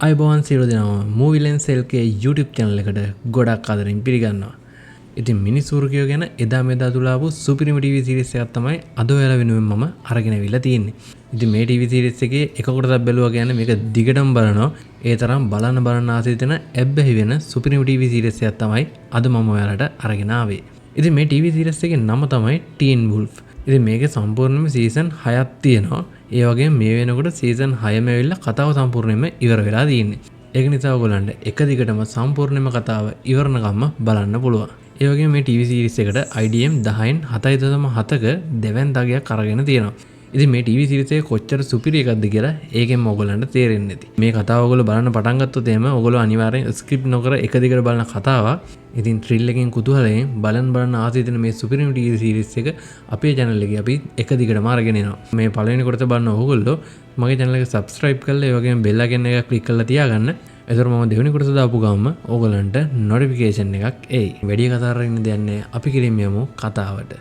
අයිබෝන් සියලු දෙනාම මූවිලෙන් සෙල්කේ YouTube channel එකට ගොඩක් ආදරෙන් පිළිගන්නවා. ඉතින් මිනිසුරුකියෝ ගැන එදා මෙදා තුලාපු සුපිරිම TV series එකක් තමයි අද ඔයාලා වෙනුවෙන් මම අරගෙන අවිල්ලා තියෙන්නේ. ඉතින් මේ TV series එකේ එක කොටසක් බැලුවා කියන්නේ මේක දිගටම බලනවා. ඒ තරම් බලන්න ආසයි දෙන ඇබ්බැහි වෙන සුපිරිම TV series එකක් තමයි අද මම ඔයාලට අරගෙන ආවේ. ඉතින් මේ TV series එකේ නම තමයි Teen Wolf. ඉතින් මේකේ සම්පූර්ණයෙන්ම සීසන් 6ක් තියෙනවා. ඒ වගේම මේ වෙනකොට සීසන් 6ම ඇවිල්ලා කතාව සම්පූර්ණයෙන්ම ඉවර වෙලා තියෙන්නේ. ඒක නිසා ඔයගොල්ලන්ට එක දිගටම සම්පූර්ණයෙන්ම කතාව ඉවරනකම්ම බලන්න පුළුවන්. ඒ වගේම මේ TV series එකට IDM 10න් 7.7ක දෙවැනි තගයක් අරගෙන තියෙනවා. ඉතින් මේ TV series එක කොච්චර සුපිරි එකක්ද කියලා ඒකෙන්ම ඔයගොල්ලන්ට තේරෙන්නේ නැති. මේ කතාව ඔයගොල්ලෝ බලන්න පටන් ගත්තොත් එහෙම ඔයගොල්ලෝ අනිවාර්යෙන් ස්කිප් නොකර එක දිගට බලන කතාවක්. ඉතින් ත්‍රිල් එකෙන් කුතුහලයෙන් බලන්න ආසයි දෙන මේ සුපිරිම TV series එක අපේ channel එකේ අපි එක දිගටම අරගෙන එනවා. මේ පළවෙනි කොටස බලන ඕගොල්ලෝ මගේ channel එක subscribe කරලා ඒ වගේම bell icon එක click කරලා තියාගන්න. එතකොට මම දෙවෙනි කොටස දාපු ගමන් ඕගොල්ලන්ට notification එකක් එයි. වැඩි කතා කරන්න දෙයක් නැහැ. අපි කෙලින්ම යමු කතාවට.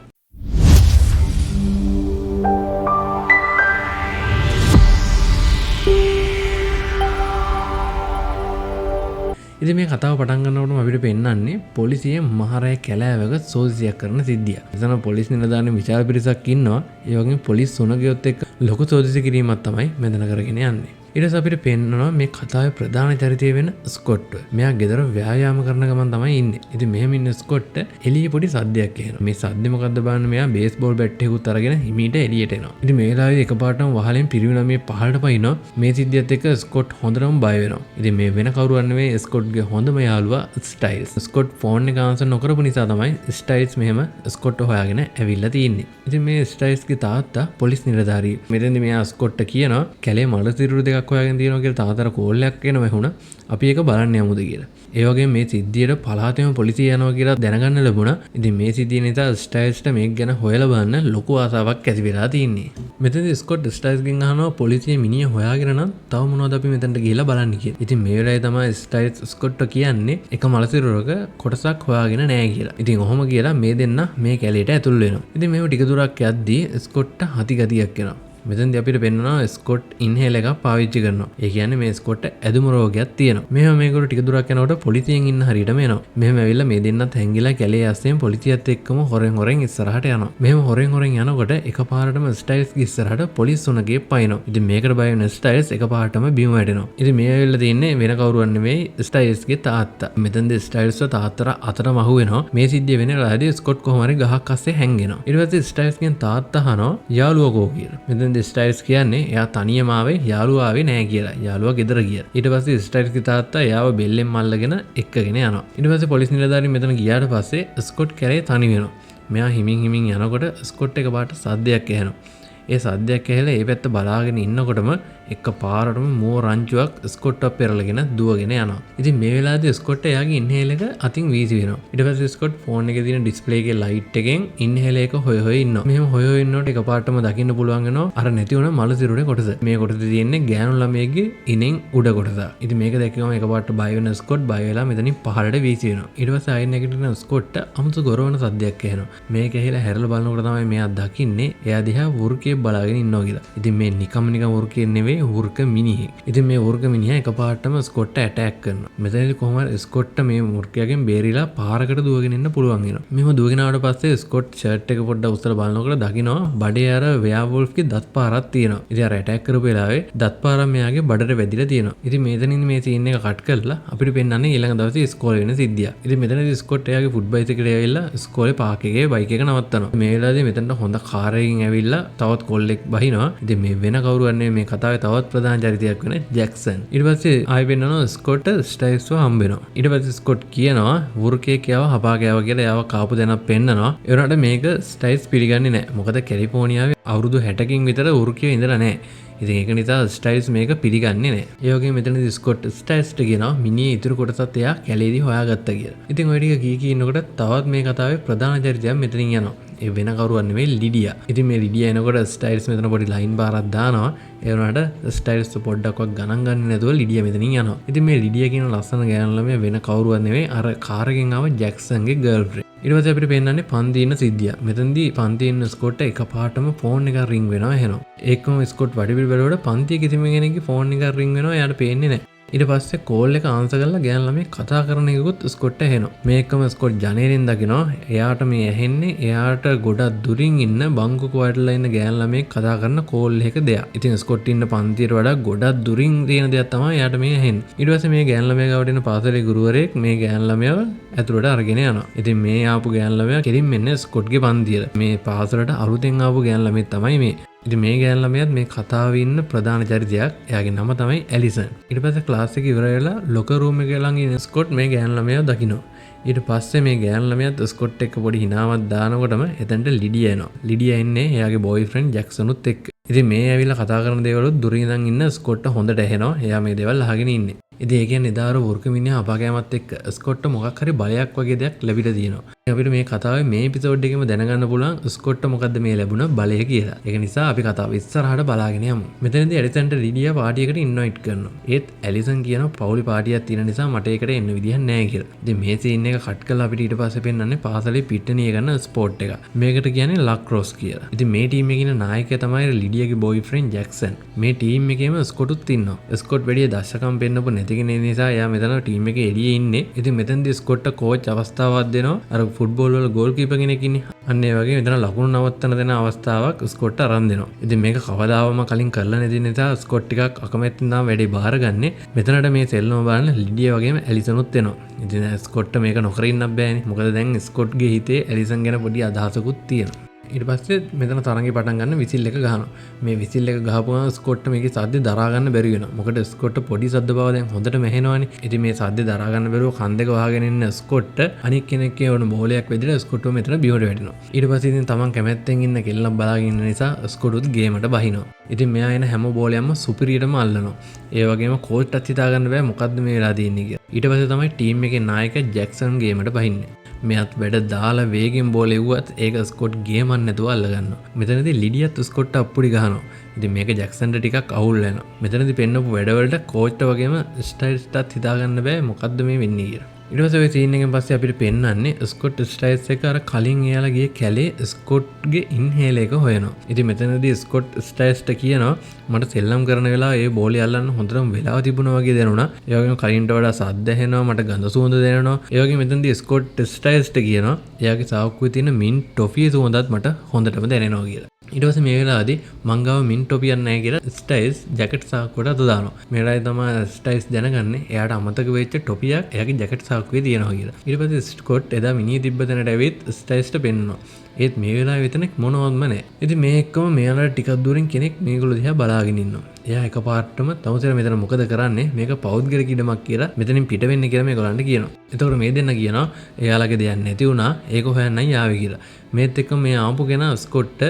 ඉතින් මේ කතාව පටන් ගන්නකොටම අපිට පෙන්නන්නේ පොලිසිය මහරය කැලෑවක සෝදිසියක් කරන සිද්ධිය. එතන පොලිස් නිලධාරීන් විශාල පිරිසක් ඉන්නවා. ඒ වගේම පොලිස් සුනගයොත් එක්ක ලොකු සෝදිසි කිරීමක් තමයි මෙතන කරගෙන යන්නේ. ඊට පස්සේ අපිට පෙන්නනවා මේ කතාවේ ප්‍රධාන චරිතය වෙන ස්කොට්. මෙයා ගෙදර ව්‍යායාම කරන ගමන් තමයි ඉන්නේ. ඉතින් මෙහෙම ඉන්න ස්කොට් එළියේ පොඩි සද්දයක් ඇහෙනවා. මේ සද්දේ මොකද්ද බලන්න මෙයා බේස්බෝල් බැට් එකකුත් අරගෙන හිමීට එළියට එනවා. ඉතින් මේ වෙලාවේ එකපාරටම වහලෙන් පිරිවිලා මේ පහළට පයින්නවා. මේ සිද්ධියත් එක්ක ස්කොට් හොඳටම බය වෙනවා. ඉතින් මේ වෙන කවුරුවත් නෙවෙයි ස්කොට්ගේ හොඳම යාළුවා ස්ටයිල්ස්. ස්කොට් ෆෝන් එක ආන්සර් නොකරපු නිසා තමයි ස්ටයිල්ස් මෙහෙම ස්කොට් හොයාගෙන ඇවිල්ලා තියෙන්නේ. ඉතින් මේ ස්ටයිල්ස්ගේ තාත්තා පොලිස් නිලධාරී. මෙතෙන්දි මෙයා ස්කොට්ට කියනවා කැලේ මල සිරුරු දෙකක් හොයාගෙන තියෙනවා කියලා තාත්තට කෝල් එකක් එනවා වුණා. අපි ඒක බලන්න යමුද කියලා. ඒ වගේම මේ සිද්ධියට පළාතෙම පොලිසිය යනවා කියලා දැනගන්න ලැබුණා. ඉතින් මේ සිද්ධිය නිසා ස්ටයිල්ස්ට මේක ගැන හොයලා බලන්න ලොකු ආසාවක් ඇති වෙලා තියෙන්නේ. මෙතනදී ස්කොට් ස්ටයිල්ස්ගෙන් අහනවා පොලිසිය මිනිහ හොයාගෙන නම් තව මොනවද අපි මෙතනට ගිහිල්ලා බලන්න කියලා. ඉතින් මේ වෙලාවේ තමයි ස්ටයිල්ස් ස්කොට්ට කියන්නේ එක මලසිරුරක කොටසක් හොයාගෙන නැහැ කියලා. ඉතින් ඔහොම කියලා මේ දෙන්න මේ කැලේට ඇතුල් වෙනවා. ඉතින් මේව ටික දුරක් යද්දී ස්කොට්ට හති ගතියක් එනවා. මෙතනදී අපිට පෙන්වනවා ස්කොට් ඉන්හේලර් එකක් පාවිච්චි කරනවා. ඒ කියන්නේ මේ ස්කොට්ට ඇදුම රෝගයක් තියෙනවා. මෙහෙම මේකට ටික දුරක් යනකොට පොලිසියෙන් ඉන්න හරියටම එනවා. මෙහෙම ඇවිල්ලා මේ දෙන්නත් හැංගිලා කැලේ ඇස්සෙන් පොලිසියත් එක්කම හොරෙන් ඉස්සරහට යනවා. මෙහෙම හොරෙන් යනකොට එකපාරටම ස්ටයිල්ස්ගේ ඉස්සරහට පොලිස් උණගේ පයින්නවා. ඉතින් මේකට බය වෙන ස්ටයිල්ස් එකපාරටම බිම වැටෙනවා. ඉතින් මේ ඇවිල්ලා තින්නේ වෙන කවුරුවත් නෙවෙයි ස්ටයිල්ස්ගේ තාත්තා. මෙතනදී ස්ටයිල්ස්ව තාත්තට අතරම අහු වෙනවා. මේ සිද්ධිය වෙන වෙලාවේදී ස්කොට් කොහොම හරි ගහක් අස්සේ හැංගෙනවා. ඊට පස්සේ ස්ටයිල්ස්ගෙන් තාත්තා අහනවා යාළුවා කෝ කියලා. ස්ටයිල්ස් කියන්නේ එයා තනියම ආවේ යාළුවා ආවේ නෑ කියලා. යාළුවා ගෙදර ගියා. ඊට පස්සේ ස්ටයිල්ස්ගේ තාත්තා එයාව බෙල්ලෙන් මල්ලගෙන එක්කගෙන යනවා. ඊට පස්සේ පොලිස් නිලධාරීන් මෙතන ගියාට පස්සේ ස්කොට් කැලේ තනි වෙනවා. මෙයා හිමින් යනකොට ස්කොට් එක පාට සද්දයක් ඇහෙනවා. ඒ සද්දයක් ඇහිලා ඒ පැත්ත බලාගෙන ඉන්නකොටම එකපාරටම මෝ රංචුවක් ස්කොට්ව පෙරලගෙන දුවගෙන යනවා. ඉතින් මේ වෙලාවේදී ස්කොට් එයාගේ ඉන්හේලර් එක අතින් වීසි වෙනවා. ඊට පස්සේ ස්කොට් ෆෝන් එකේ තියෙන ඩිස්ප්ලේ එකේ ලයිට් එකෙන් ඉන්හේලර් එක හොය ඉන්නවා. මෙහෙම හොය ඉන්නකොට එකපාරටම දකින්න පුළුවන් වෙනවා අර නැති වුණ මල සිරුරේ කොටස. මේ කොටසේ තියෙන්නේ ගෑනු ළමයෙක්ගේ ඉනෙන් උඩ කොටස. ඉතින් මේක දැක්කම එකපාරට බය වෙන ස්කොට් බය වෙලා මෙතනින් පහළට වීසි වෙනවා. ඊට පස්සේ ආයෙත් නැගිටින ස්කොට්ට අමුතු ගොරවන සද්දයක් ඇහෙනවා. මේක ඇහිලා හැරලා බලනකොට තමයි මෙයා දකින්නේ එයා දිහා වෘකේ බලාගෙන ඉන්නවා කියලා. ඉතින් මේ නිකම් වෘකේ නෙවෙයි වෘක මිනිහෙක්. ඉතින් මේ වෘක මිනිහා එකපාරටම ස්කොට්ට ඇටැක් කරනවා. මෙතනදී කොහොමද ස්කොට්ට මේ වෘකයාගෙන් බේරිලා පාරකට දුවගෙන එන්න පුළුවන් වෙනවා. මෙහෙම දුවගෙන ආවට පස්සේ ස්කොට් ෂර්ට් එක පොඩ්ඩක් උස්සලා බලනකොට දකිනවා බඩේ අර වෙයාවුල්ෆ්ගේ දත් පාරක් තියෙනවා. ඉතින් අර ඇටැක් කරපු වෙලාවේ දත් පාරක් මෙයාගේ බඩට වැදිලා තියෙනවා. ඉතින් මෙතනින් මේ සීන් එක කට් කරලා අපිට පෙන්නන්නේ ඊළඟ දවසේ ඉස්කෝලේ වෙන සිද්ධිය. ඉතින් මෙතනදී ස්කොට් එයාගේ ෆුට් බයිසිකලෙට ඇවිල්ලා ඉස්කෝලේ පාක් එකේ බයික් එක නවත්තනවා. මේ වෙලාවේදී මෙතනට හොඳ කාර් එකකින් ඇවිල්ලා තවත් කොල්ලෙක් බහිනවා. ඉතින් මේ වෙන කවුරුවත් නෙමෙයි මේ කතාවේ තවත් ප්‍රධාන චරිතයක් වෙන ජැක්සන්. ඊට පස්සේ ආයෙ වෙනනවා ස්කොට් ස්ටයිල්ස්ව හම්බ වෙනවා. ඊට පස්සේ ස්කොට් කියනවා වෘකේ කියව හපා ගෑවා කියලා එයාව කාපු දෙනක් පෙන්නනවා. ඒ වුණාට මේක ස්ටයිල්ස් පිළිගන්නේ නැහැ. මොකද කැලිෆෝනියාවේ අවුරුදු 60කින් විතර වෘකේ ඉඳලා නැහැ. ඉතින් ඒක නිසා ස්ටයිල්ස් මේක පිළිගන්නේ නැහැ. ඒ වගේම මෙතනදී ස්කොට් ස්ටයිල්ස්ට කියනවා මිනිහේ ඉතුරු කොටසත් එයා කැලේදී හොයාගත්තා කියලා. ඉතින් ඔය ටික කී ඉන්නකොට තවත් මේ කතාවේ ප්‍රධාන චරිතයක් මෙතනින් යනවා. ඒ වෙන කවුරුවත් නෙවෙයි ලිඩියා. ඉතින් මේ ලිඩියා එනකොට ස්ටයිල්ස් මෙතන පොඩි ලයින් බාරක් දානවා. ඒ වුණාට ස්ටයිල්ස් පොඩ්ඩක්වත් ගණන් ගන්නේ නැතුව ලිඩියා මෙතනින් යනවා. ඉතින් මේ ලිඩියා කියන ලස්සන ගෑනු ළමයා වෙන කවුරුවත් නෙවෙයි අර කාර් එකෙන් ආව ජැක්සන්ගේ ගර්ල්ෆ්‍රෙන්ඩ්. ඊට පස්සේ අපිට පෙන්නන්නේ පන්ති ඉන්න සිද්ධිය. මෙතනදී පන්ති ඉන්න ස්කොට් එකපාරටම ෆෝන් එකක් රින් වෙනවා එහෙනම්. ඒකම ස්කොට් වටපිට බලනකොට පන්තියේ කිසිම කෙනෙක්ගේ ෆෝන් එකක් රින් වෙනවා එයාට පේන්නේ නැහැ. ඊට පස්සේ කෝල් එක ආන්සර් කරලා ගෑනු ළමයි කතා කරන එකකුත් ස්කොට්ට ඇහෙනවා. මේකම ස්කොට් ජනේලෙන් දකිනවා. එයාට මේ ඇහෙන්නේ එයාට ගොඩක් දුරින් ඉන්න බංකුක වටලා ඉන්න ගෑනු ළමයි කතා කරන කෝල් එක දෙයක්. ඉතින් ස්කොට් ඉන්න පන්තියට වඩා ගොඩක් දුරින් තියෙන දෙයක් තමයි එයාට මේ ඇහෙන්නේ. ඊට පස්සේ මේ ගෑනු ළමයා ගාවට එන පාසලේ ගුරුවරයෙක් මේ ගෑනු ළමයාව ඇතුළට අරගෙන යනවා. ඉතින් මේ ආපු ගෑනු ළමයා කෙලින්ම එන්නේ ස්කොට්ගේ පන්තියට. මේ පාසලට අලුතෙන් ආපු ගෑනු ළමයි තමයි මේ. ඉතින් මේ ගෑනු ළමයාත් මේ කතාවේ ඉන්න ප්‍රධාන චරිතයක්. එයාගේ නම තමයි ඇලිසන්. ඊට පස්සේ ක්ලාස් එක ඉවර වෙලා ලොකර් රූම් එකේ ළඟ ඉන්න ස්කොට් මේ ගෑනු ළමයාව දකිනවා. ඊට පස්සේ මේ ගෑනු ළමයාත් ස්කොට් එක්ක පොඩි හිනාවක් දානකොටම එතනට ලිඩියා එනවා. ලිඩියා ඉන්නේ එයාගේ බොයිෆ්‍රෙන්ඩ් ජැක්සනුත් එක්ක. ඉතින් මේ ඇවිල්ලා කතා කරන දේවලුත් දුරින් ඉඳන් ඉන්න ස්කොට්ට හොඳට ඇහෙනවා. එයා මේ දේවල් අහගෙන ඉන්නේ. ඉතින් ඒ කියන්නේ එදාර වර්ක මිනිහා අපාගෑමත් එක්ක ස්කොට්ට මොකක් හරි බලයක් වගේ දෙයක් ලැබිලා තියෙනවා. අපිට මේ කතාවේ මේ එපිසෝඩ් එකේම දැනගන්න පුළුවන් ස්කොට්ට මොකද්ද මේ ලැබුණ බලය කියලා. ඒක නිසා අපි කතාව ඉස්සරහට බලාගෙන යමු. මෙතනදී ඇලිසන්ට ලිඩියා පාටියකට ඉන්වයිට් කරනවා. ඒත් ඇලිසන් කියනවා පවුලි පාටියක් තියෙන නිසා මට ඒකට එන්න විදිහක් නැහැ කියලා. ඉතින් මේ සීන් එක කට් කරලා අපිට ඊට පස්සේ පෙන්නන්නේ පාසලේ පිට්ටනිය ගන්න ස්පෝර්ට් එක. මේකට කියන්නේ ලක්රොස් කියලා. ඉතින් මේ ටීම් එකේ ඉන්න නායකයා තමයි ලිඩියාගේ බොයිෆ්‍රෙන්ඩ් ජැක්සන්. මේ ටීම් එකේම ස්කොට්ුත් ඉන්නවා. ස්කොට් වැඩි දශකම් පෙන්නපු නැති කෙනෙක් නිසා එයා මෙතන ටීම් එකේ එළියේ ඉන්නේ. ඉතින් මෙතනදී ස්කොට්ට කෝච් අවස්ථාවක් දෙනවා. අර ෆුට්බෝල් වල ගෝල් කීපර් කෙනෙක් ඉන්නේ. අන්න ඒ වගේ මෙතන ලකුණු නවත්තන දෙන අවස්ථාවක් ස්කොට්ට අරන් දෙනවා. ඉතින් මේක කවදාවම කලින් කරලා නැති නිසා ස්කොට් ටිකක් අකමැත්තෙන් තමයි වැඩේ බාරගන්නේ. මෙතනට මේ සෙල්ලම බලන ලිඩියා වගේම ඇලිසනුත් එනවා. ඉතින් ස්කොට්ට මේක නොකර ඉන්න බෑනේ. මොකද දැන් ස්කොට්ගේ හිතේ ඇලිසන් ගැන පොඩි අදහසකුත් තියෙනවා. ඊට පස්සේ මෙතන තරඟේ පටන් ගන්න විසිල් එක ගහනවා. මේ විසිල් එක ගහපුවම ස්කොට්ට මේකේ සද්ද දරා ගන්න බැරි වෙනවා. මොකද ස්කොට්ට පොඩි සද්ද බව දැන් හොඳටම ඇහෙනවනේ. ඉතින් මේ සද්ද දරා ගන්න බැරුව කන් දෙක වහගෙන ඉන්න ස්කොට්ට අනික් කෙනෙක්ගේ වුණ බෝලයක් වැදිලා ස්කොට්ටව මෙතන බිමට වැටෙනවා. ඊට පස්සේ ඉතින් තමන් කැමැත්තෙන් ඉන්න කෙල්ලක් බලාගෙන ඉන්න නිසා ස්කොට්ටුත් ගේමට බහිනවා. ඉතින් මෙයා එන හැම බෝලයක්ම සුපිරියටම අල්ලනවා. ඒ වගේම කෝච්ටත් හිතා ගන්න බෑ මොකද්ද මේ වෙලා තියෙන්නේ කියලා. ඊට පස්සේ තමයි ටීම් එකේ නායක ජැක්සන් ගේමට බහින්නේ. මෙයත් වැඩ දාලා වේගෙන් බෝල එව්වත් ඒක ස්කොට් ගේමක් නැතුව අල්ලගන්නවා. මෙතනදී ලිඩියත් ස්කොට්ට අප්පුඩි ගහනවා. ඉතින් මේක ජැක්සන්ට ටිකක් අවුල් වෙනවා. මෙතනදී පෙන්නපු වැඩවලට කෝච්ට වගේම ස්ටයිල්ස්ටත් හිතාගන්න බෑ මොකද්ද මේ වෙන්නේ කියලා. ඊට පස්සේ ඔය සීන් එකෙන් පස්සේ අපිට පෙන්වන්නේ ස්කොට් ස්ටයිල්ස් එක අර කලින් එයාලා ගියේ කැලේ ස්කොට්ගේ ඉන්හේලර් එක හොයනවා. ඉතින් මෙතනදී ස්කොට් ස්ටයිල්ස්ට කියනවා මට සෙල්ලම් කරන වෙලාව ඒ බෝලේ අල්ලන්න හොඳටම වෙලාව තිබුණා වගේ දැනුණා. ඒ වගේම කලින්ට වඩා සද්ද ඇහෙනවා මට ගඳ සුවඳ දැනෙනවා. ඒ වගේම මෙතනදී ස්කොට් ස්ටයිල්ස්ට කියනවා එයාගේ සාක්කුවේ තියෙන මින් ටොෆී සුවඳත් මට හොඳටම දැනෙනවා කියලා. ඊට පස්සේ මේ වෙලාවේදී මං ගාව මින් ටොපියක් නැහැ කියලා ස්ටයිල්ස් ජැකට් සාක්කුවට අත දානවා. මේ වෙලාවේ තමයි ස්ටයිල්ස් දැනගන්නේ එයාට අමතක වෙච්ච ටොපියක් එයාගේ ජැකට් සාක්කුවේ තියෙනවා කියලා. ඊට පස්සේ ස්කොට් එදා මිනිහ තිබ්බ තැනට ඇවිත් ස්ටයිල්ස්ට පෙන්නනවා. ඒත් මේ වෙලාවේ එතන මොනවත්ම නැහැ. ඉතින් මේ එක්කම මෙයාලට ටිකක් දුරින් කෙනෙක් මේගොල්ලෝ දිහා බලාගෙන ඉන්නවා. එයා එකපාරටම තමුසෙර මෙතන මොකද කරන්නේ? මේක පෞද්ගලික ඉඩමක් කියලා මෙතනින් පිට වෙන්න කියලා මේගොල්ලන්ට කියනවා. එතකොට මේ දෙන්න කියනවා එයාලගේ දෙයක් නැති වුණා. ඒක හොයන්නයි ආවේ කියලා. මේත් එක්කම මේ ආපු කෙනා ස්කොට්ට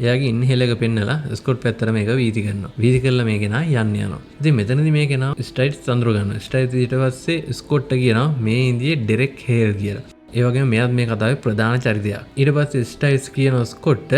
එයාගේ ඉන්හෙලර් එක පෙන්නලා ස්කොට් පැත්තට මේක වීසි කරනවා. වීසි කරලා මේ කෙනා යන්න යනවා. ඉතින් මෙතනදී මේ කෙනා ස්ටයිල්ස් අඳුර ගන්නවා. ස්ටයිල්ස් ඊට පස්සේ ස්කොට්ට කියනවා මේ ඉන්දියේ ඩෙරෙක් හේල් කියලා. ඒ වගේම මෙයාත් මේ කතාවේ ප්‍රධාන චරිතයක්. ඊට පස්සේ ස්ටයිල්ස් කියනවා ස්කොට්ට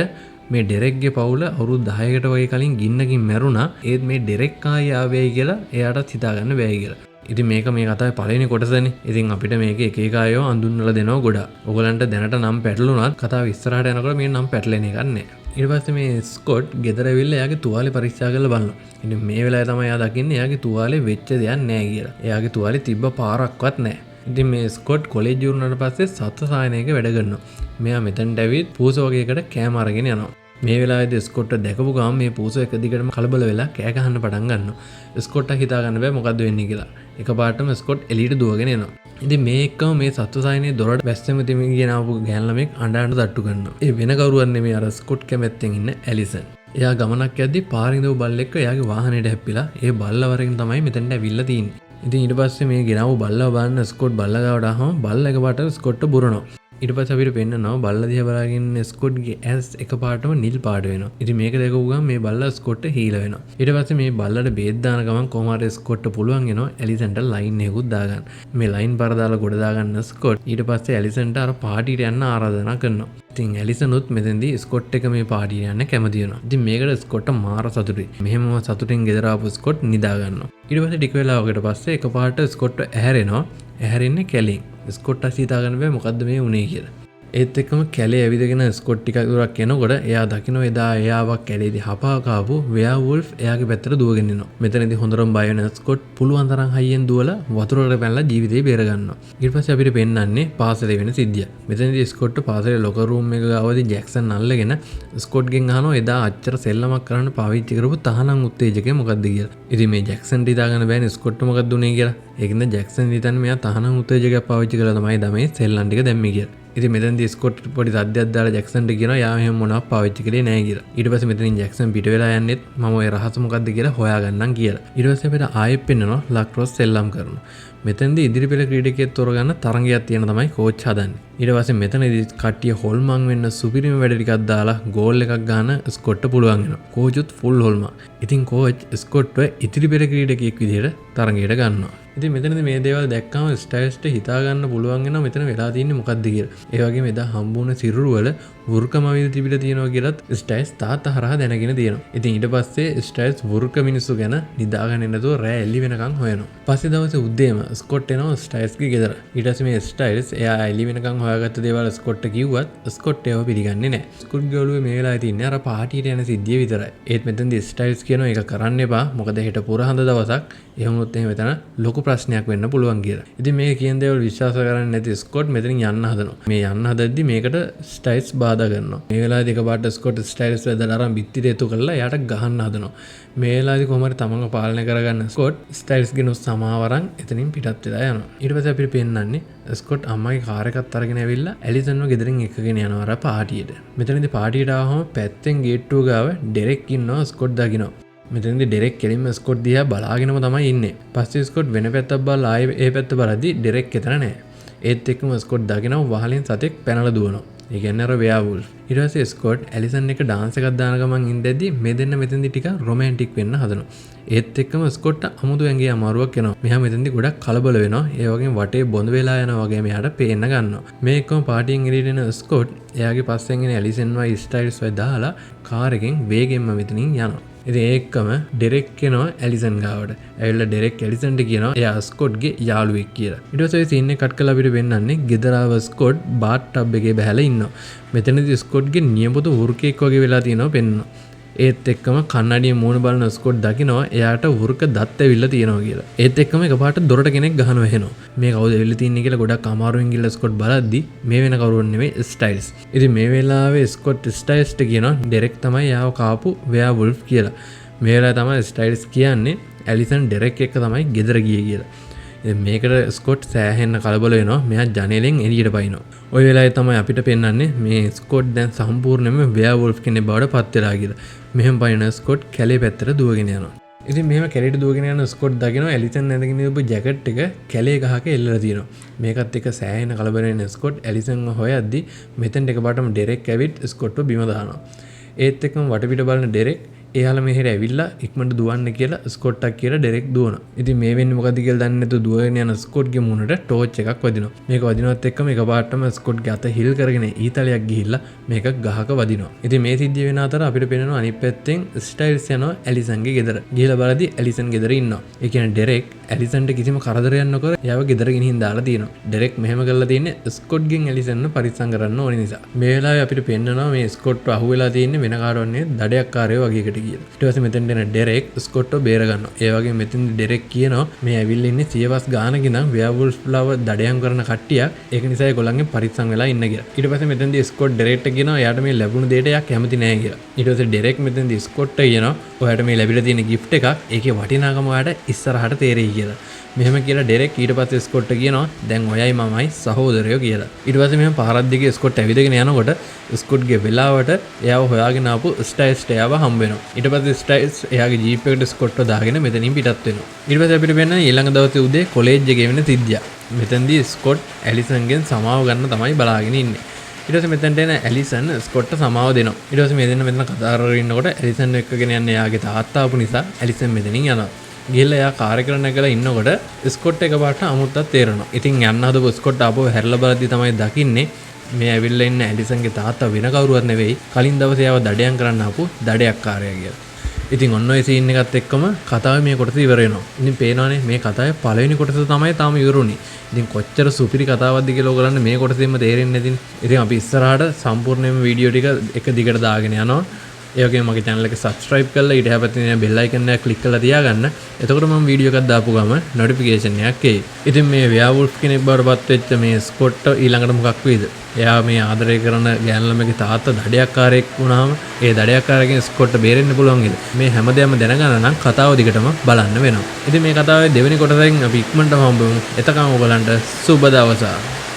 මේ ඩෙරෙක්ගේ පවුල අවුරුදු 10කට වගේ කලින් ගින්නකින් මැරුණා. ඒත් මේ ඩෙරෙක් ආයේ ආවේයි කියලා එයාටත් හිතා ගන්න බැහැ කියලා. ඉතින් මේක මේ කතාවේ පළවෙනි කොටසනේ. ඉතින් අපිට මේක එක එක අයව අඳුන්වලා දෙනවා ගොඩක්. ඔයගලන්ට දැනට නම් පැටලුණත් කතාව ඉස්සරහට යනකොට මේ නම් පැටලෙන එකක් නෑ. ඊට පස්සේ මේ ස්කොට් ගෙදර ඇවිල්ලා එයාගේ තුවාලේ පරීක්ෂා කරලා බලනවා. ඉතින් මේ වෙලාවේ තමයි එයා දකින්නේ එයාගේ තුවාලේ වෙච්ච දෙයක් නෑ කියලා. එයාගේ තුවාලේ තිබ්බ පාරක්වත් නෑ. ඉතින් මේ ස්කොට් කොලෙජ් ඉවරනට පස්සේ සත්ත්ව සායනයක වැඩ කරනවා. මෙයා මෙතනට ඇවිත් පූස වගේකට කෑම අරගෙන යනවා. මේ වෙලාවේදී ස්කොට් දැකපු ගමන් මේ පූස එක දිගටම කලබල වෙලා කෑ ගහන්න පටන් ගන්නවා. ස්කොට්ට හිතා ගන්න බෑ මොකද්ද වෙන්නේ කියලා. එකපාරටම ස්කොට් එළියට දුවගෙන එනවා. ඉතින් මේ එක්කම මේ සත්ත්ව සායනයේ දොරට වැස්සෙම තිමින් ගෙන ආපු ගෑන් ළමෙක් අඬ තට්ටු කරනවා. ඒ වෙන කවුරුවත් නෙමෙයි අර ස්කොට් කැමැත්තෙන් ඉන්න ඇලිසන්. එයා ගමනක් යද්දී පාරින් දව බල්ලෙක්ව එයාගේ වාහනේට හැප්පිලා ඒ බල්ලා වරකින් තමයි මෙතනට ඇවිල්ලා තියෙන්නේ. ඉතින් ඊට පස්සේ මේ ගෙනාවු බල්ලා බලන්න ස්කොට් බල්ලා ගාවට ආවම බල්ලා එකපාරට ස්කොට්ට බුරනවා. ඊට පස්සේ අපිට පෙන්නනවා බල්ලා දිහා බලාගෙන ස්කොට්ගේ ඇස් එකපාරටම නිල් පාට වෙනවා. ඉතින් මේක දැකපු ගමන් මේ බල්ලා ස්කොට්ට හීල වෙනවා. ඊට පස්සේ මේ බල්ලට බේත් දාන ගමන් කොහොම හරි ස්කොට්ට පුළුවන් වෙනවා ඇලිසන්ට ලයින් එකකුත් දාගන්න. මේ ලයින් පාර දාලා ගොඩ දාගන්න ස්කොට් ඊට පස්සේ ඇලිසන්ට අර පාටියට යන්න ආරාධනා කරනවා. ඉතින් ඇලිසනුත් මෙතෙන්දී ස්කොට් එක මේ පාටියට යන්න කැමති වෙනවා. ඉතින් මේකට ස්කොට්ට මාර සතුටුයි. මෙහෙම සතුටින් ගෙදර ආපු ස්කොට් නිදා ගන්නවා. ඊට පස්සේ ටික වෙලාවකට පස්සේ එකපාරට ස්කොට්ට ඇහැරෙනවා. ඇහැරෙන්නේ කැලින්. ස්කොට්ට හිතා ගන්න බෑ මොකද්ද මේ වුනේ කියලා. ඒත් එක්කම කැලේ ඇවිදගෙන ස්කොට් ටිකක් දුරක් යනකොට එයා දකිනවා එදා එයාව කැලේදී හපා කාපු වෙයාවුල්ෆ් එයාගේ පැත්තට දුවගෙන එනවා. මෙතනදී හොඳටම බය වෙන ස්කොට් පුළුවන් තරම් හයියෙන් දුවලා වතුරකට පැනලා ජීවිතේ බේර ගන්නවා. ඊට පස්සේ අපිට පෙන්නන්නේ පාසලේ වෙන සිද්ධිය. මෙතනදී ස්කොට් පාසලේ ලොකර් රූම් එක ගාවදී ජැක්සන් අල්ලගෙන ස්කොට්ගෙන් අහනවා එදා අච්චර සෙල්ලමක් කරන්න පාවිච්චි කරපු තහනම් උත්තේජකය මොකක්ද කියලා. ඉතින් මේ ජැක්සන්ට හිතාගන්න බෑනේ ස්කොට් මොකක්ද උනේ කියලා. ඒකින්ද ජැක්සන් හිතන්නේ මෙයා තහනම් උත්තේජකයක් පාවිච්චි කරලා තමයි දමේ සෙල්ලම් ටික දැම්මේ කියලා. ඉතින් මෙතනදී ස්කොට් පොඩි සද්දයක් දාලා ජැක්සන්ට කියනවා යා එහෙම මොනවක් පාවිච්චි කරේ නැහැ කියලා. ඊට පස්සේ මෙතනින් ජැක්සන් පිට වෙලා යන්නෙත් මම ඔය රහස මොකද්ද කියලා හොයාගන්නම් කියලා. ඊට පස්සේ අපිට ආයෙත් පෙන්නනවා ලක්රොස් සෙල්ලම් කරනවා. මෙතනදී ඉදිරි පෙළ ක්‍රීඩකයෙක් තෝරගන්න තරඟයක් තියෙන තමයි කෝච් හදන්නේ. ඊට පස්සේ මෙතනදී කට්ටිය හොල්මන් වෙන්න සුපිරිම වැඩ ටිකක් දාලා ගෝල් එකක් ගන්න ස්කොට්ට පුළුවන් වෙනවා. කෝචුත් ෆුල් හොල්මන්. ඉතින් කෝච් ස්කොට්ව ඉදිරි පෙළ ක්‍රීඩකයෙක් විදිහට තරඟයට ගන්නවා. ඉතින් මෙතනදී මේ දේවල් දැක්කම ස්ටයිල්ස්ට හිතා ගන්න පුළුවන් වෙනවා මෙතන වෙලා තියෙන්නේ මොකද්ද කියලා. ඒ වගේම එදා හම්බුන සිරුරු වල වෘකම අවිල් තිබිලා තියෙනවා කියලත් ස්ටයිල්ස් තාත්තා හරහා දැනගෙන තියෙනවා. ඉතින් ඊට පස්සේ ස්ටයිල්ස් වෘක මිනිස්සු ගැන නිදාගන්න නැතුව රෑ එල්ලි වෙනකන් හොයනවා. පස්සේ දවසේ උදේම ස්කොට් එනවා ස්ටයිල්ස්ගේ ගෙදර. ඊට පස්සේ මේ ස්ටයිල්ස් එයා එල්ලි වෙනකන් හොයාගත්ත දේවල් ස්කොට්ට කිව්වත් ස්කොට් ඒව පිළිගන්නේ නැහැ. ස්කොට්ගේ ඔළුවේ මේ වෙලාවේ තින්නේ අර පාටියට යන සිද්ධිය විතරයි. ඒත් මෙතනදී ස්ටයිල්ස් කියනවා ඒක කරන්න එපා. මොකද හෙට පුරහඳ දවසක් එහෙමොත් එහෙම මෙතන ලොකු ප්‍රශ්නයක් වෙන්න පුළුවන් කියලා. ඉතින් මේ කියන දේවල් විශ්වාස කරන්නේ නැති ස්කොට් මෙතනින් යන්න හදනවා. මේ යන්න හදද්දි මේකට ස්ටයිල්ස් බාධා කරනවා. මේ වෙලාවේදී එකපාරට ස්කොට් ස්ටයිල්ස් වැදලා අරන් බිත්තිට එතු කරලා එයාට ගහන්න හදනවා. මේ වෙලාවේදී කොහොම හරි තමන්ව පාලනය කරගන්න ස්කොට් ස්ටයිල්ස්ගෙන් සමාව අරන් එතනින් පිටත් වෙලා යනවා. ඊට පස්සේ අපිට පෙන්නන්නේ ස්කොට් අම්මගේ කාර් එකත් අරගෙන ඇවිල්ලා ඇලිසන්ව ගෙදරින් එකගෙන යනවා අර පාටියට. මෙතනදී පාටියට ආවම පැත්තෙන් ගේට්ටුව ගාව ඩෙරෙක් ඉන්නවා ස්කොට් දකිනවා. මෙතනදී ඩෙරෙක් කෙලින්ම ස්කොට් දිහා බලාගෙනම තමයි ඉන්නේ. පස්සේ ස්කොට් වෙන පැත්තක් බලලා ආයේ ඒ පැත්ත බලද්දි ඩෙරෙක් එතන නැහැ. ඒත් එක්කම ස්කොට් දකිනවා වහලෙන් සතෙක් පැනලා දුවනවා. ඒ කියන්නේ අර වෙයාවුල්ෆ්. ඊට පස්සේ ස්කොට් ඇලිසන් එක ඩාන්ස් එකක් දාන ගමන් ඉඳද්දි මේ දෙන්න මෙතනදී ටික රොමැන්ටික් වෙන්න හදනවා. ඒත් එක්කම ස්කොට් අමුතු ඇඟේ අමාරුවක් එනවා. මෙහා මෙතනදී ගොඩක් කලබල වෙනවා. ඒ වගේම වටේ බොඳ වෙලා යනවා වගේ මෙයාට පේන්න ගන්නවා. මේ එක්කම පාටියෙන් එළියට එන ස්කොට් එයාගේ පස්සෙන් එන ඇලිසන්වයි ස්ටයිල්ස්වයි දාලා කාර් එකෙන් වේගෙන්ම මෙතනින් යනවා. ඉතින් ඒකම ඩෙරෙක් කෙනවා ඇලිසන් ගාවට. ඇවිල්ලා ඩෙරෙක් ඇලිසන්ට කියනවා එයා ස්කොට්ගේ යාළුවෙක් කියලා. ඊට පස්සේ සීන් එක කට් කරලා අපිට වෙන්නන්නේ ගෙදර ආව ස්කොට් බාත් ටබ් එකේ බහැලා ඉන්නවා. මෙතනදී ස්කොට්ගේ නියපොතු වෘකෙක් වගේ වෙලා තියෙනවා පෙන්වනවා. ඒත් එක්කම කන්නඩියේ මූණ බලන ස්කොට් දකිනවා එයාට වෘක දත් ඇවිල්ලා තියෙනවා කියලා. ඒත් එක්කම එකපාරට දොරට කෙනෙක් ගහනවා එහෙනවා. මේ කවුද ඇවිල්ලා තින්නේ කියලා ගොඩක් අමාරුවෙන් ගිහලා ස්කොට් බලද්දි මේ වෙන කවුරුන් නෙමෙයි ස්ටයිල්ස්. ඉතින් මේ වෙලාවේ ස්කොට් ස්ටයිල්ස්ට කියනවා ඩෙරෙක් තමයි යාව කාපු වෙයාවුල්ෆ් කියලා. මේ වෙලාවේ තමයි ස්ටයිල්ස් කියන්නේ ඇලිසන් ඩෙරෙක් එක්ක තමයි ගෙදර ගියේ කියලා. මේකට ස්කොට් සෑහෙන්න කලබල වෙනවා. මෙයා ජනේලෙන් එළියට පයින්නවා. ওই වෙලාවේ තමයි අපිට පෙන්වන්නේ මේ ස්කොට් දැන් සම්පූර්ණයෙන්ම වෙයාවුල්ෆ් කෙනෙක් බවට පත් වෙලා කියලා. මෙහෙම පයින්න ස්කොට් කැලේ පැත්තට දුවගෙන යනවා. ඉතින් මෙහෙම කැලේට දුවගෙන යන ස්කොට් දකිනවා ඇලිසන් ඇඳගෙන ඉඳපු ජැකට් එක කැලේ ගහක එල්ලලා තියෙනවා. මේකත් එක්ක සෑහෙන කලබල වෙන ස්කොට් ඇලිසන්ව හොයද්දි මෙතෙන්ට එකපාරටම ඩෙරෙක් ඇවිත් ස්කොට්ව බිම දානවා. ඒත් එක්කම වටපිට බලන ඩෙරෙක් එයාලා මෙහෙර ඇවිල්ලා ඉක්මනට දුවන්න කියලා ස්කොට්ටක් කියලා ඩෙරෙක් දුවනවා. ඉතින් මේ වෙන්නේ මොකද්ද කියලා දන්නේ නැතුව දුවගෙන යන ස්කොට්ගේ මුණට ටෝච් එකක් වදිනවා. මේක වදිනවත් එක්කම එකපාරටම ස්කොට්ගේ අත හිල් කරගෙන ඊතලයක් ගිහිල්ලා මේක ගහක වදිනවා. ඉතින් මේ සිද්ධිය වෙන අතර අපිට පේනවා අනිත් පැත්තෙන් ස්ටයිල්ස් යනවා ඇලිසන්ගේ ගෙදර. ගිහලා බලද්දි ඇලිසන් ගෙදර ඉන්නවා. ඒ කියන්නේ ඩෙරෙක් ඇලිසන්ට කිසිම කරදරයක් නොකර එයාව ගෙදර ගෙනින් දාලා තියෙනවා. ඩෙරෙක් මෙහෙම කරලා තියෙන්නේ ස්කොට්ගෙන් ඇලිසන්ව පරිස්සම් කරන්න ඕන නිසා. මේ වෙලාවේ අපිට පේනවා මේ ස්කොට්ව අහුවෙලා තියෙන්නේ වෙන කාටවත් නෙවෙයි දඩයක්කාරයෝ වගේකට කියලා. ඊට පස්සේ මෙතෙන්ට එන ඩෙරෙක් ස්කොට්ව බේර ගන්නවා. ඒ වගේම මෙතෙන්දි ඩෙරෙක් කියනවා මේ ඇවිල්ලා ඉන්නේ සියවස් ගානක ඉඳන් වෙයාවුල්ෆ්ලාව දඩයම් කරන කට්ටියක්. ඒක නිසා ඒගොල්ලන්ගෙන් පරිස්සම් වෙලා ඉන්න කියලා. ඊට පස්සේ මෙතෙන්දි ස්කොට් ඩෙරෙක්ට කියනවා එයාට මේ ලැබුණු දෙයට එයා කැමති නැහැ කියලා. ඊට පස්සේ ඩෙරෙක් මෙතෙන්දි ස්කොට්ට කියනවා ඔයාට මේ ලැබිලා තියෙන gift එකක් ඒකේ වටිනාකම ඔයාට ඉස්සරහට තේරෙයි කියලා. මෙහෙම කියලා ඩෙරෙක් ඊට පස්සේ ස්කොට්ට කියනවා දැන් ඔයයි මමයි සහෝදරයෝ කියලා. ඊට පස්සේ මෙහෙම පාරක් දිගේ ස්කොට් ඇවිදගෙන යනකොට ස්කොට්ගේ වෙලාවට එයාව හොයාගෙන ආපු ස්ටයිල්ස්ට එයාව හම්බ වෙනවා. ඊට පස්සේ ස්ටයිල්ස් එයාගේ ජීප් එකට ස්කොට්ව දාගෙන මෙතනින් පිටත් වෙනවා. ඊට පස්සේ අපිට වෙන ඊළඟ දවසේ උදේ කොලෙජ් එකේ වෙන සිද්ධියක්. මෙතෙන්දී ස්කොට් ඇලිසන්ගෙන් සමාව ගන්න තමයි බලාගෙන ඉන්නේ. ඊට පස්සේ මෙතනට එන ඇලිසන් ස්කොට්ට සමාව දෙනවා. ඊට පස්සේ මේ දෙන්න මෙතන කතා කරගෙන ඉන්නකොට ඇලිසන් එක්කගෙන යන්නේ එයාගේ තාත්තා ආපු නිසා ඇලිසන් මෙතනින් යනවා. ගිහලා එයා කාර් එකට නැගලා ඉන්නකොට ස්කොට් එකපාරට අමුත්තක් තේරෙනවා. ඉතින් යන්න හදපු ස්කොට් ආපහු හැරිලා බලද්දි තමයි දකින්නේ මේ ඇවිල්ලා ඉන්න ඇලිසන්ගේ තාත්තා වෙන කවුරුවත් නෙවෙයි කලින් දවසේ ආව දඩයම් කරන්න ආපු දඩයක්කාරයා කියලා. ඉතින් ඔන්න ඔය සීන් එකත් එක්කම කතාව මේ කොටස ඉවර වෙනවා. ඉතින් පේනවානේ මේ කතාවේ පළවෙනි කොටස තමයි තාම ඉවරුනේ. ඉතින් කොච්චර සුපිරි කතාවක්ද කියලා ඔයගලන්ට මේ කොටසෙන්ම තේරෙන්නේ නැතිනේ. ඉතින් අපි ඉස්සරහට සම්පූර්ණයෙන්ම වීඩියෝ ටික එක දිගට දාගෙන යනවා. ඒ වගේම මගේ channel එක subscribe කරලා ඊට හැපැත්තේ තියෙන bell icon එක click කරලා තියාගන්න. එතකොට මම වීඩියෝ එකක් දාපු ගම notification එකක් එයි. ඉතින් මේ werewolf කෙනෙක් බවටපත් වෙච්ච මේ ස්කොට් ඊළඟට මොකක් වෙයිද? එයා මේ ආදරය කරන ගෑනු ළමගේ තාත්තා දඩයක්කාරයෙක් වුණාම ඒ දඩයක්කාරගෙන් ස්කොට්ට බේරෙන්න පුළුවන් නේද? මේ හැමදේම දැනගන්න නම් කතාව දිගටම බලන්න වෙනවා. ඉතින් මේ කතාවේ දෙවෙනි කොටසෙන් අපි ඉක්මනටම හම්බෙමු. එතකම ඔයගලන්ට සුබ දවසක්.